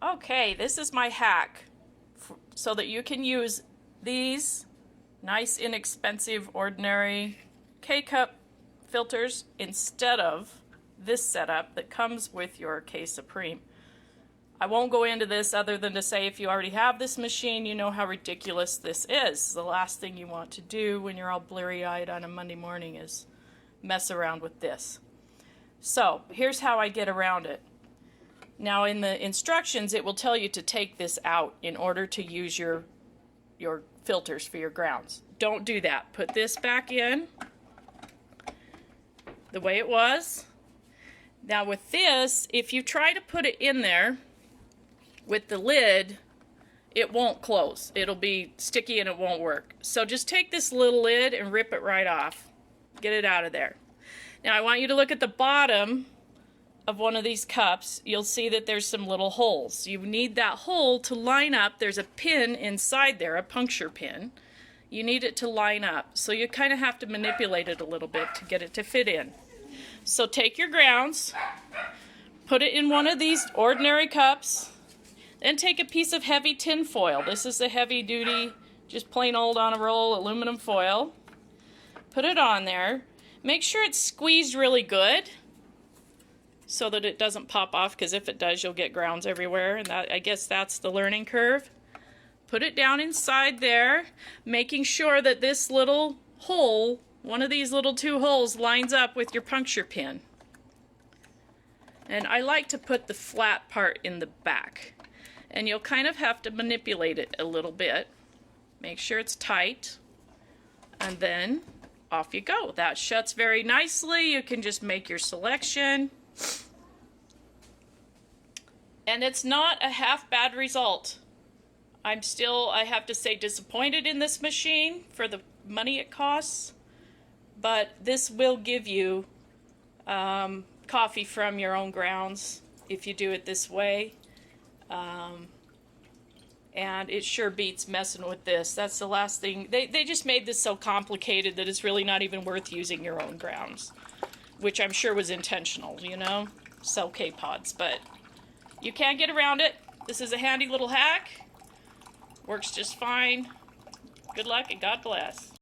Okay, this is my hack so that you can use these nice, inexpensive, ordinary K-cup filters instead of this setup that comes with your K-Supreme. I won't go into this other than to say if you already have this machine, you know how ridiculous this is. The last thing you want to do when you're all bleary-eyed on a Monday morning is mess around with this. So here's how I get around it. Now in the instructions it will tell you to take this out in order to use your filters for your grounds. Don't do that. Put this back in the way it was. Now with this, if you try to put it in there with the lid, it won't close. It'll be sticky and it won't work. So just take this little lid and rip it right off. Get it out of there. Now I want you to look at the bottom of one of these cups. You'll see that there's some little holes. You need that hole to line up. There's a pin inside there, a puncture pin. You need it to line up. So you kind of have to manipulate it a little bit to get it to fit in. So take your grounds, put it in one of these ordinary cups, then take a piece of heavy tin foil. This is a heavy duty, just plain old on a roll aluminum foil. Put it on there. Make sure it's squeezed really good so that it doesn't pop off, because if it does, you'll get grounds everywhere, and I guess that's the learning curve. Put it down inside there, making sure that this little hole, one of these little two holes, lines up with your puncture pin. And I like to put the flat part in the back. And you'll kind of have to manipulate it a little bit. Make sure it's tight. And then off you go. That shuts very nicely. You can just make your selection. And it's not a half bad result. I'm still, I have to say, disappointed in this machine for the money it costs. But this will give you coffee from your own grounds if you do it this way. And it sure beats messing with this. That's the last thing. They just made this so complicated that it's really not even worth using your own grounds, which I'm sure was intentional, you know? Sell K-pods, but you can't get around it. This is a handy little hack. Works just fine. Good luck and God bless.